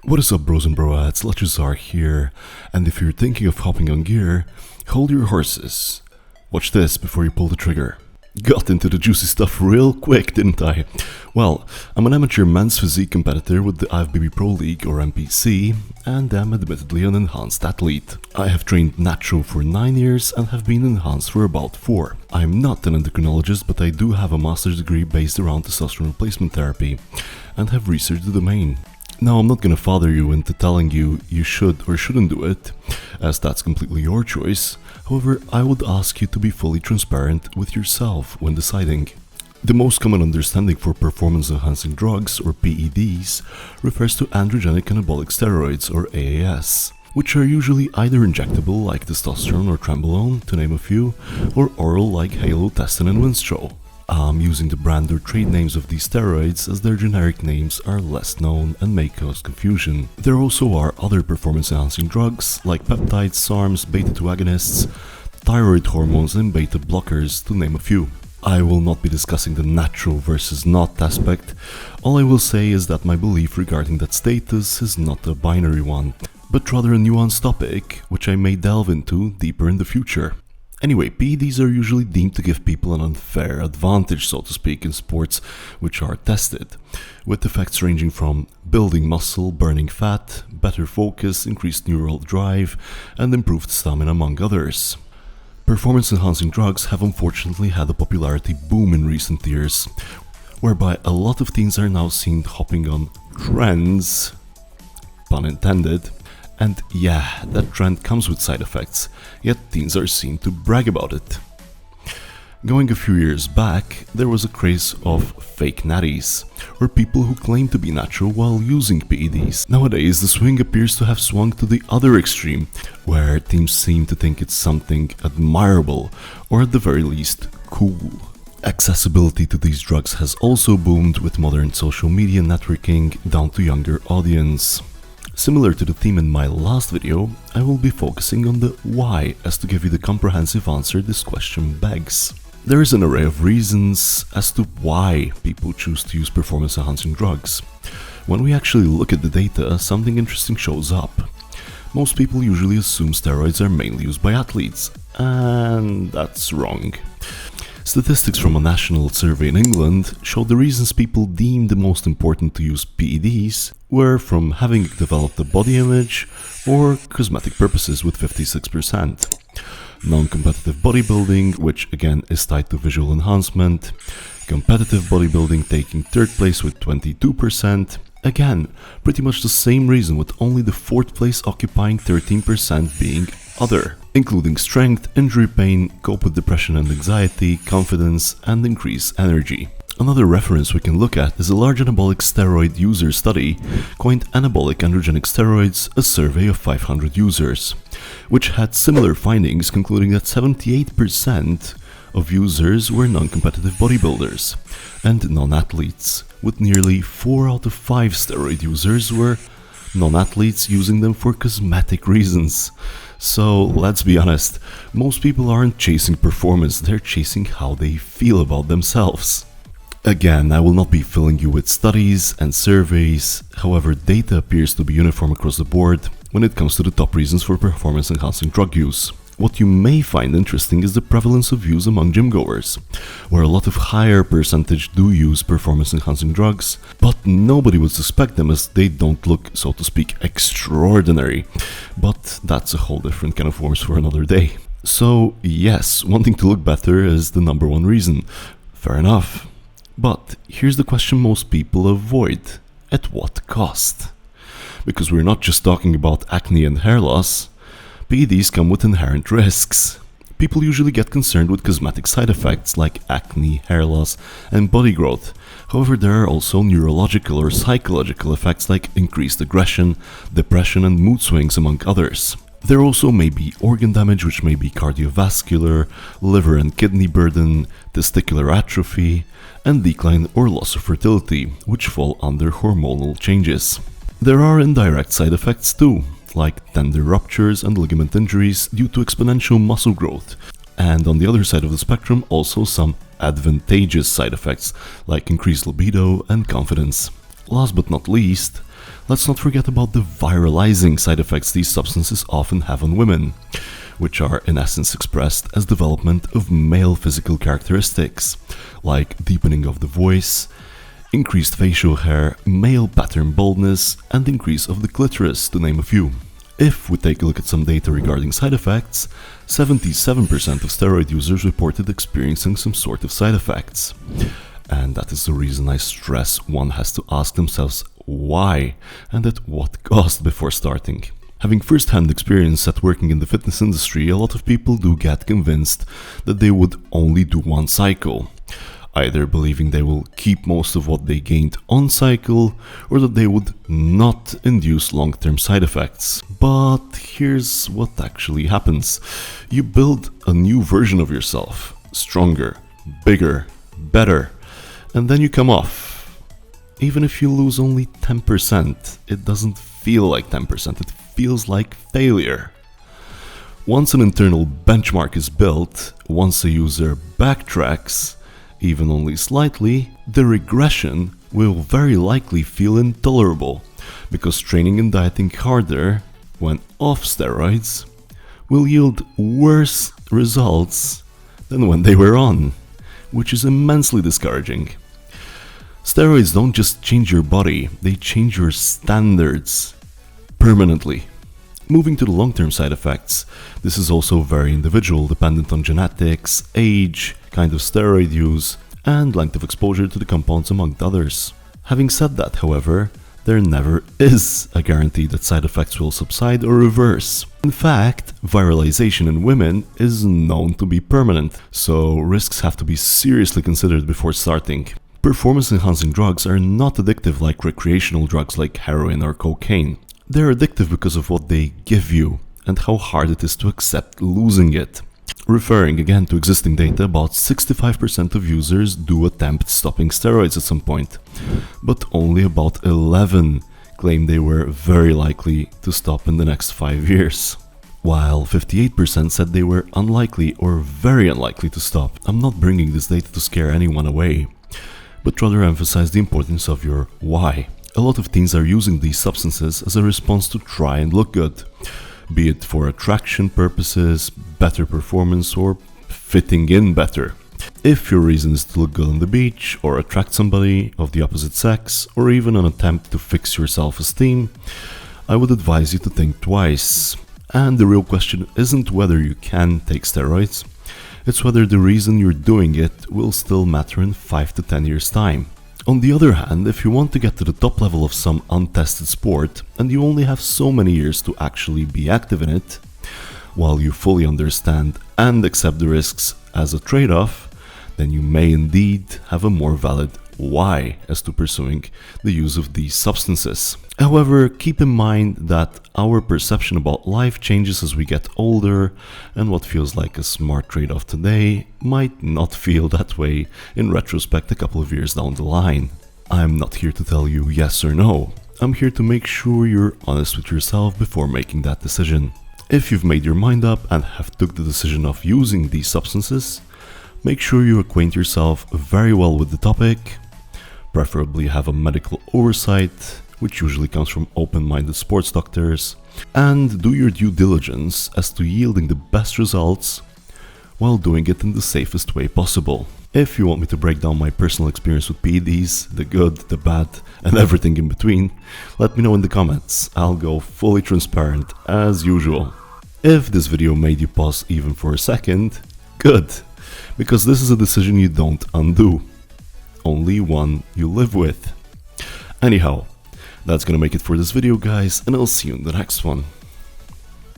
What is up, bros and broads? Lechazar here, and if you're thinking of hopping on gear, hold your horses. Watch this before you pull the trigger. Got into the juicy stuff real quick, didn't I? Well, I'm an amateur men's physique competitor with the IFBB Pro League or MPC, and am admittedly an enhanced athlete. I have trained natural for 9 years and have been enhanced for about 4. I'm not an endocrinologist, but I do have a master's degree based around testosterone replacement therapy, and have researched the domain. Now, I'm not gonna father you into telling you should or shouldn't do it, as that's completely your choice. However, I would ask you to be fully transparent with yourself when deciding. The most common understanding for performance-enhancing drugs, or PEDs, refers to androgenic anabolic steroids, or AAS, which are usually either injectable like testosterone or trenbolone, to name a few, or oral like halotestin and winstrol. I'm using the brand or trade names of these steroids as their generic names are less known and may cause confusion. There also are other performance-enhancing drugs like peptides, SARMs, beta-2 agonists, thyroid hormones and beta blockers, to name a few. I will not be discussing the natural versus not aspect. All I will say is that my belief regarding that status is not a binary one, but rather a nuanced topic, which I may delve into deeper in the future. Anyway, PEDs are usually deemed to give people an unfair advantage, so to speak, in sports which are tested, with effects ranging from building muscle, burning fat, better focus, increased neural drive, and improved stamina, among others. Performance-enhancing drugs have unfortunately had a popularity boom in recent years, whereby a lot of teens are now seen hopping on trends, pun intended. And yeah, that trend comes with side effects, yet teens are seen to brag about it. Going a few years back, there was a craze of fake natties, or people who claim to be natural while using PEDs. Nowadays, the swing appears to have swung to the other extreme, where teens seem to think it's something admirable, or at the very least, cool. Accessibility to these drugs has also boomed with modern social media networking down to younger audience. Similar to the theme in my last video, I will be focusing on the why as to give you the comprehensive answer this question begs. There is an array of reasons as to why people choose to use performance-enhancing drugs. When we actually look at the data, something interesting shows up. Most people usually assume steroids are mainly used by athletes, and that's wrong. Statistics from a national survey in England showed the reasons people deemed the most important to use PEDs were from having developed a body image or cosmetic purposes with 56%, non-competitive bodybuilding, which again is tied to visual enhancement, competitive bodybuilding taking third place with 22%, again pretty much the same reason, with only the fourth place occupying 13% being other, including strength, injury pain, cope with depression and anxiety, confidence, and increase energy. Another reference we can look at is a large anabolic steroid user study coined Anabolic Androgenic Steroids, a survey of 500 users, which had similar findings, concluding that 78% of users were non-competitive bodybuilders and non-athletes, with nearly 4 out of 5 steroid users were non-athletes using them for cosmetic reasons. So let's be honest, most people aren't chasing performance, they're chasing how they feel about themselves. Again, I will not be filling you with studies and surveys, however data appears to be uniform across the board when it comes to the top reasons for performance-enhancing drug use. What you may find interesting is the prevalence of use among gym goers, where a lot of higher percentage do use performance-enhancing drugs, but nobody would suspect them as they don't look, so to speak, extraordinary. But that's a whole different can of worms for another day. So yes, wanting to look better is the number one reason. Fair enough. But here's the question most people avoid. At what cost? Because we're not just talking about acne and hair loss. PEDs come with inherent risks. People usually get concerned with cosmetic side effects like acne, hair loss, and body growth. However, there are also neurological or psychological effects like increased aggression, depression, and mood swings, among others. There also may be organ damage, which may be cardiovascular, liver and kidney burden, testicular atrophy, and decline or loss of fertility, which fall under hormonal changes. There are indirect side effects too, like tendon ruptures and ligament injuries due to exponential muscle growth, and on the other side of the spectrum also some advantageous side effects like increased libido and confidence. Last but not least, let's not forget about the viralizing side effects these substances often have on women, which are in essence expressed as development of male physical characteristics, like deepening of the voice, increased facial hair, male pattern baldness, and increase of the clitoris, to name a few. If we take a look at some data regarding side effects, 77% of steroid users reported experiencing some sort of side effects. And that is the reason I stress one has to ask themselves why and at what cost before starting. Having first-hand experience at working in the fitness industry, a lot of people do get convinced that they would only do one cycle, either believing they will keep most of what they gained on cycle, or that they would not induce long-term side effects. But here's what actually happens. You build a new version of yourself, stronger, bigger, better, and then you come off. Even if you lose only 10%, it doesn't feel like 10%, it feels like failure. Once an internal benchmark is built, once a user backtracks, even only slightly, the regression will very likely feel intolerable, because training and dieting harder when off steroids will yield worse results than when they were on, which is immensely discouraging. Steroids don't just change your body, they change your standards permanently. Moving to the long-term side effects, this is also very individual, dependent on genetics, age, kind of steroid use, and length of exposure to the compounds, among others. Having said that, however, there never is a guarantee that side effects will subside or reverse. In fact, viralization in women is known to be permanent, so risks have to be seriously considered before starting. Performance-enhancing drugs are not addictive like recreational drugs like heroin or cocaine. They're addictive because of what they give you and how hard it is to accept losing it. Referring again to existing data, about 65% of users do attempt stopping steroids at some point, but only about 11 claim they were very likely to stop in the next 5 years, while 58% said they were unlikely or very unlikely to stop. I'm not bringing this data to scare anyone away, but rather emphasize the importance of your why. A lot of teens are using these substances as a response to try and look good, be it for attraction purposes, better performance, or fitting in better. If your reason is to look good on the beach, or attract somebody of the opposite sex, or even an attempt to fix your self-esteem, I would advise you to think twice. And the real question isn't whether you can take steroids, it's whether the reason you're doing it will still matter in 5 to 10 years' time. On the other hand, if you want to get to the top level of some untested sport, and you only have so many years to actually be active in it, while you fully understand and accept the risks as a trade-off, then you may indeed have a more valid why as to pursuing the use of these substances. However, keep in mind that our perception about life changes as we get older, and what feels like a smart trade-off today might not feel that way in retrospect a couple of years down the line. I'm not here to tell you yes or no. I'm here to make sure you're honest with yourself before making that decision. If you've made your mind up and have took the decision of using these substances, make sure you acquaint yourself very well with the topic, preferably have a medical oversight, which usually comes from open-minded sports doctors, and do your due diligence as to yielding the best results while doing it in the safest way possible. If you want me to break down my personal experience with PEDs, the good, the bad, and everything in between, let me know in the comments. I'll go fully transparent as usual. If this video made you pause even for a second, good, because this is a decision you don't undo, only one you live with. Anyhow, that's gonna make it for this video, guys, and I'll see you in the next one.